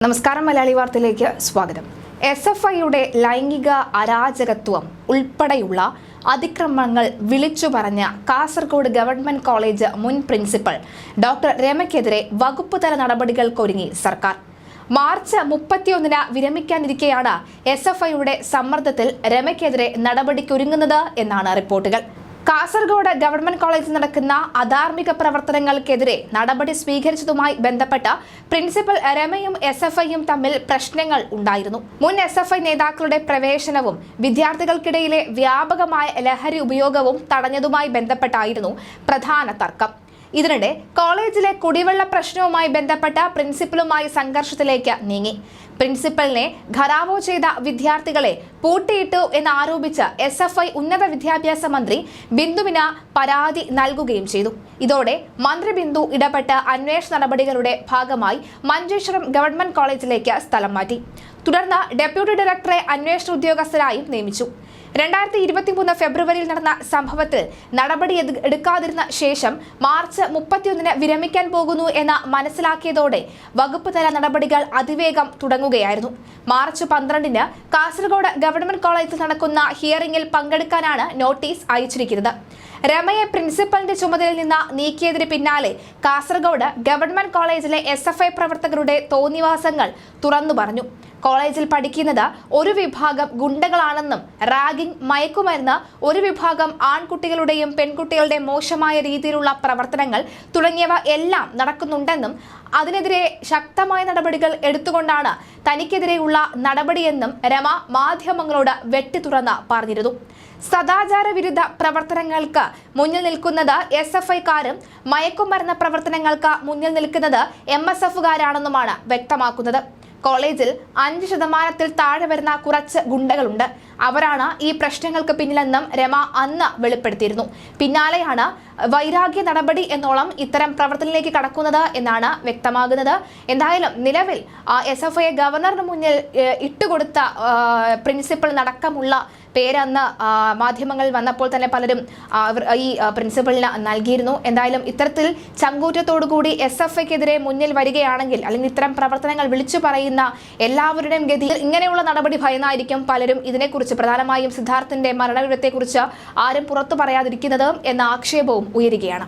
നമസ്കാരം മലയാളി വാർത്തയിലേക്ക് സ്വാഗതം. SFIയുടെ ലൈംഗിക അരാജകത്വം ഉൾപ്പെടെയുള്ള അതിക്രമങ്ങൾ വിളിച്ചു പറഞ്ഞ കാസർഗോഡ് ഗവൺമെന്റ് കോളേജ് മുൻ പ്രിൻസിപ്പൽ ഡോക്ടർ രമയ്ക്കെതിരെ വകുപ്പ് തല നടപടികൾക്കൊരുങ്ങി സർക്കാർ. മാർച്ച് 31-ന് വിരമിക്കാനിരിക്കെയാണ് SFIയുടെ സമ്മർദ്ദത്തിൽ രമയ്ക്കെതിരെ നടപടിക്കൊരുങ്ങുന്നത് എന്നാണ് റിപ്പോർട്ടുകൾ. കാസർഗോഡ് ഗവൺമെന്റ് കോളേജിൽ നടക്കുന്ന അധാർമിക പ്രവർത്തനങ്ങൾക്കെതിരെ നടപടി സ്വീകരിച്ചതുമായി ബന്ധപ്പെട്ട പ്രിൻസിപ്പൽ രമയും SFIയും തമ്മിൽ പ്രശ്നങ്ങൾ ഉണ്ടായിരുന്നു. മുൻ SFI നേതാക്കളുടെ പ്രവേശനവും വിദ്യാർത്ഥികൾക്കിടയിലെ വ്യാപകമായ ലഹരി ഉപയോഗവും തടഞ്ഞതുമായി ബന്ധപ്പെട്ടായിരുന്നു പ്രധാന തർക്കം. ഇതിനിടെ കോളേജിലെ കുടിവെള്ള പ്രശ്നവുമായി ബന്ധപ്പെട്ട പ്രിൻസിപ്പലുമായി സംഘർഷത്തിലേക്ക് നീങ്ങി. പ്രിൻസിപ്പലിനെ ഘരാവോ ചെയ്ത വിദ്യാർത്ഥികളെ പൂട്ടിയിട്ടു എന്നാരോപിച്ച് SFI ഉന്നത വിദ്യാഭ്യാസ മന്ത്രി ബിന്ദുവിന് പരാതി നൽകുകയും ചെയ്തു. ഇതോടെ മന്ത്രി ബിന്ദു ഇടപെട്ട് അന്വേഷണ നടപടികളുടെ ഭാഗമായി മഞ്ചേശ്വരം ഗവൺമെന്റ് കോളേജിലേക്ക് സ്ഥലം മാറ്റി. തുടർന്ന് ഡെപ്യൂട്ടി ഡയറക്ടറെ അന്വേഷണ ഉദ്യോഗസ്ഥരായും നിയമിച്ചു. 2023 ഫെബ്രുവരിയിൽ നടന്ന സംഭവത്തിൽ നടപടി എടുക്കാതിരുന്ന ശേഷം മാർച്ച് 31-ന് വിരമിക്കാൻ പോകുന്നു എന്ന് മനസ്സിലാക്കിയതോടെ വകുപ്പ് തല നടപടികൾ അതിവേഗം തുടങ്ങുകയായിരുന്നു. മാർച്ച് 12-ന് കാസർഗോഡ് ഗവൺമെന്റ് കോളേജിൽ നടക്കുന്ന ഹിയറിംഗിൽ പങ്കെടുക്കാനാണ് നോട്ടീസ് അയച്ചിരിക്കുന്നത്. രമയെ പ്രിൻസിപ്പലിന്റെ ചുമതലയിൽ നിന്ന് നീക്കിയതിന് പിന്നാലെ കാസർഗോഡ് ഗവൺമെന്റ് കോളേജിലെ SFI പ്രവർത്തകരുടെ തോന്നിവാസങ്ങൾ തുറന്നു പറഞ്ഞു. കോളേജിൽ പഠിക്കുന്നത് ഒരു വിഭാഗം ഗുണ്ടകളാണെന്നും റാഗിംഗ്, മയക്കുമരുന്ന്, ഒരു വിഭാഗം ആൺകുട്ടികളുടെയും പെൺകുട്ടികളുടെയും മോശമായ രീതിയിലുള്ള പ്രവർത്തനങ്ങൾ തുടങ്ങിയവ എല്ലാം നടക്കുന്നുണ്ടെന്നും അതിനെതിരെ ശക്തമായ നടപടികൾ എടുത്തുകൊണ്ടാണ് തനിക്കെതിരെയുള്ള നടപടിയെന്നും രമ മാധ്യമങ്ങളോട് വെട്ടിത്തുറന്ന് പറഞ്ഞിരുന്നു. സദാചാര വിരുദ്ധ പ്രവർത്തനങ്ങൾക്ക് മുന്നിൽ നിൽക്കുന്നത് SFIക്കാരും മയക്കുമരുന്ന് പ്രവർത്തനങ്ങൾക്ക് മുന്നിൽ നിൽക്കുന്നത് MSFകാരാണെന്നുമാണ് വ്യക്തമാക്കുന്നത്. കോളേജിൽ 5% താഴെ വരുന്ന കുറച്ച് ഗുണ്ടകളുണ്ട്. അവരാണ് ഈ പ്രശ്നങ്ങൾക്ക് പിന്നിലെന്നും രമ അന്ന് വെളിപ്പെടുത്തിയിരുന്നു. പിന്നാലെയാണ് വൈരാഗ്യ നടപടി എന്നോളം ഇത്തരം പ്രവർത്തനത്തിലേക്ക് കടക്കുന്നത് എന്നാണ് വ്യക്തമാകുന്നത്. എന്തായാലും നിലവിൽ SFI ഗവർണറിന് മുന്നിൽ ഇട്ടുകൊടുത്ത പ്രിൻസിപ്പൽ നടക്കമുള്ള പേരന്ന് മാധ്യമങ്ങളിൽ വന്നപ്പോൾ തന്നെ പലരും ഈ പ്രിൻസിപ്പലിന് നൽകിയിരുന്നു. എന്തായാലും ഇത്തരത്തിൽ ചങ്കൂറ്റത്തോടുകൂടി SFIക്കെതിരെ മുന്നിൽ വരികയാണെങ്കിൽ അല്ലെങ്കിൽ ഇത്തരം പ്രവർത്തനങ്ങൾ വിളിച്ചു പറയുന്ന എല്ലാവരുടെയും ഗതി ഇങ്ങനെയുള്ള നടപടി ഭയന്നായിരിക്കും പലരും ഇതിനെക്കുറിച്ച്, പ്രധാനമായും സിദ്ധാർത്ഥിന്റെ മരണവിവരത്തെക്കുറിച്ച് ആരും പുറത്തു പറയാതിരിക്കുന്നത് എന്ന ആക്ഷേപവും ഉയരുകയാണ്.